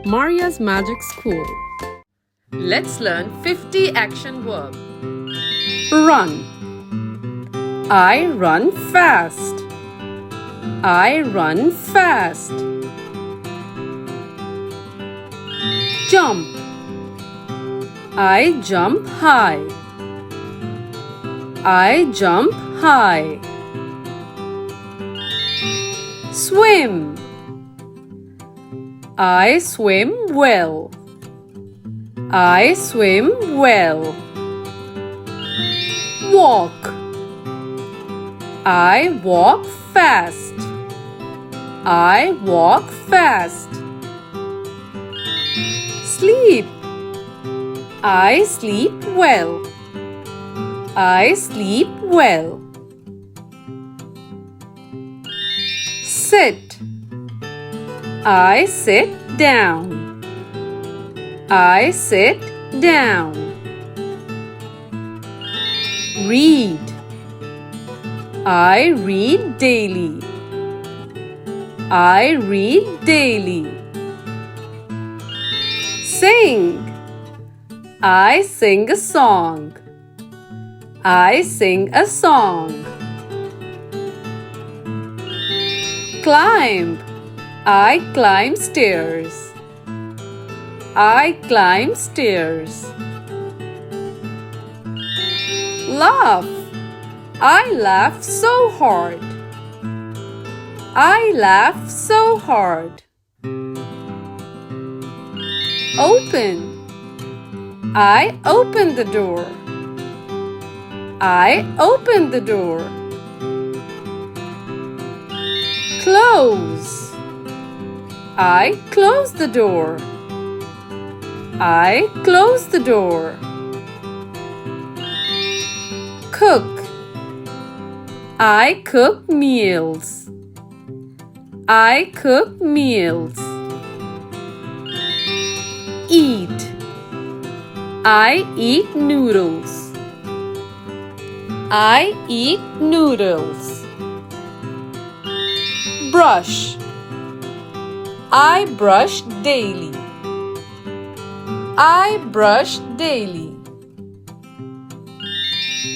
Maria's Magic School. Let's learn 50 action verbs. Run. I run fast. I run fast. Jump. I jump high. I jump high. Swim. I swim well. I swim well. Walk. I walk fast. I walk fast. Sleep. I sleep well. I sleep well. Sit. I sit down. I sit down. Read. I read daily. I read daily. Sing. I sing a song. I sing a song. Climb. I climb stairs. I climb stairs. Laugh. I laugh so hard. I laugh so hard. Open. I open the door. I open the door. Close. I close the door. I close the door. Cook. I cook meals. I cook meals. Eat. I eat noodles. I eat noodles. Brush. I brush daily. I brush daily.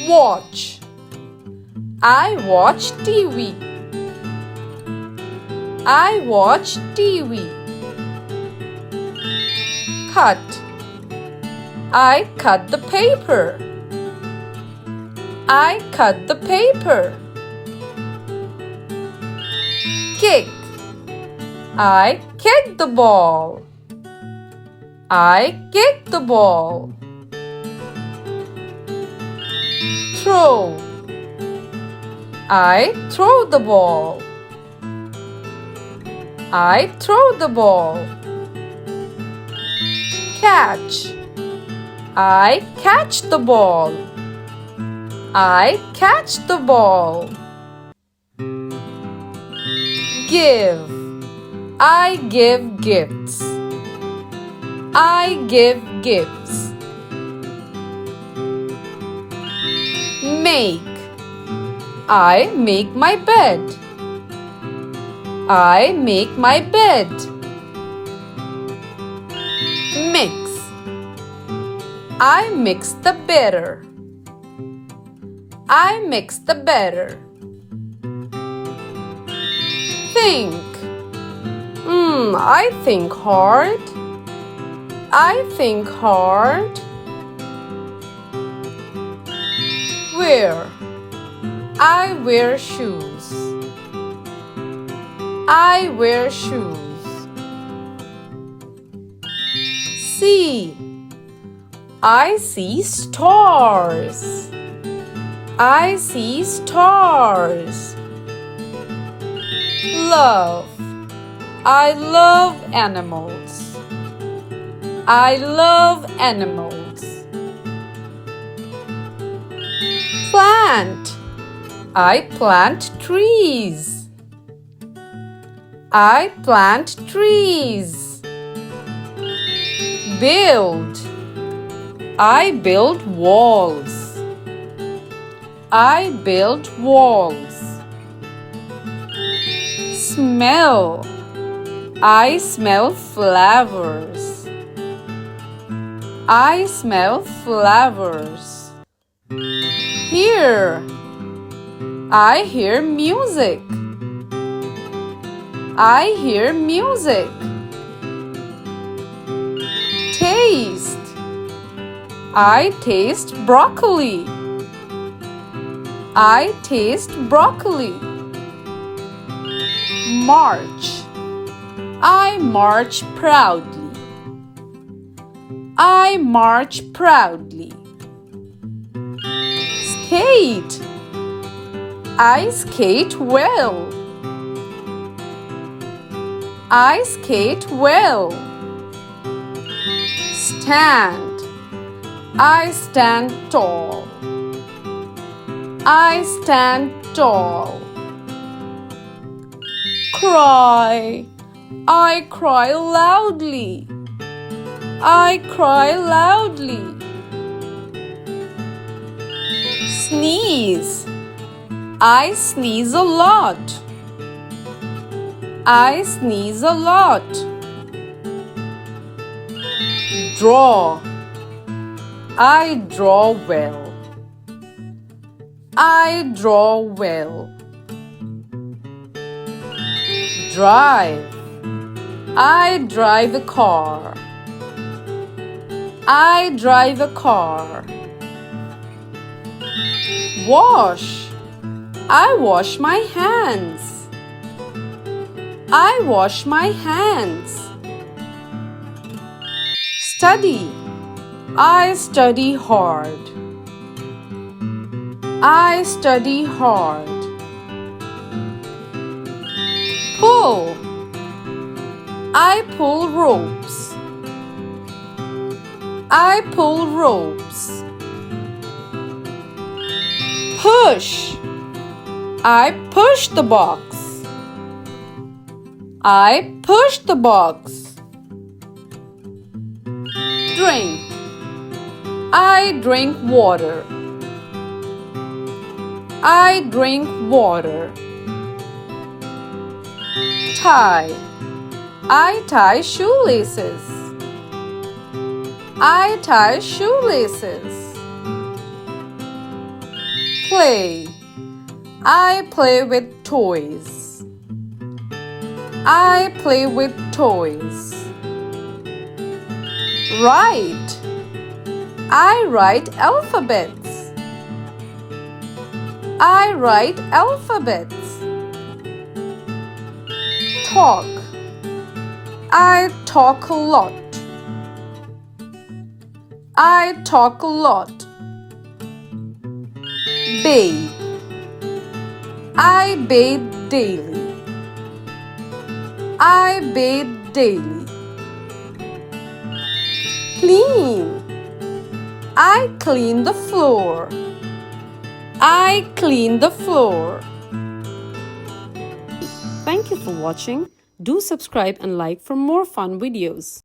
Watch. I watch TV. I watch TV. Cut. I cut the paper. I cut the paper. Kick. I kick the ball. I kick the ball. Throw. I throw the ball. I throw the ball. Catch. I catch the ball. I catch the ball. Give. I give gifts. I give gifts. Make. I make my bed. I make my bed. Mix. I mix the batter. I mix the batter. Think. I think hard. I think hard. Wear. I wear shoes. I wear shoes. See. I see stars. I see stars. Love. I love animals. I love animals. Plant. I plant trees. I plant trees. Build. I build walls. I build walls. Smell. I smell flowers. I smell flowers. Hear. I hear music. I hear music. Taste. I taste broccoli. I taste broccoli. March. I march proudly. I march proudly. Skate. I skate well. I skate well. Stand. I stand tall. I stand tall. Cry. I cry loudly. I cry loudly. Sneeze. I sneeze a lot. I sneeze a lot. Draw. I draw well. I draw well. Drive. I drive a car. I drive a car. Wash. I wash my hands. I wash my hands. Study. I study hard. I study hard. Pull. I pull ropes. I pull ropes. Push. I push the box. I push the box. Drink. I drink water. I drink water. Tie. I tie shoelaces. I tie shoelaces. Play. I play with toys. I play with toys. Write. I write alphabets. I write alphabets. Talk. I talk a lot. I talk a lot. Bathe. I bathe daily. I bathe daily. Clean. I clean the floor. I clean the floor. Thank you for watching. Do subscribe and like for more fun videos.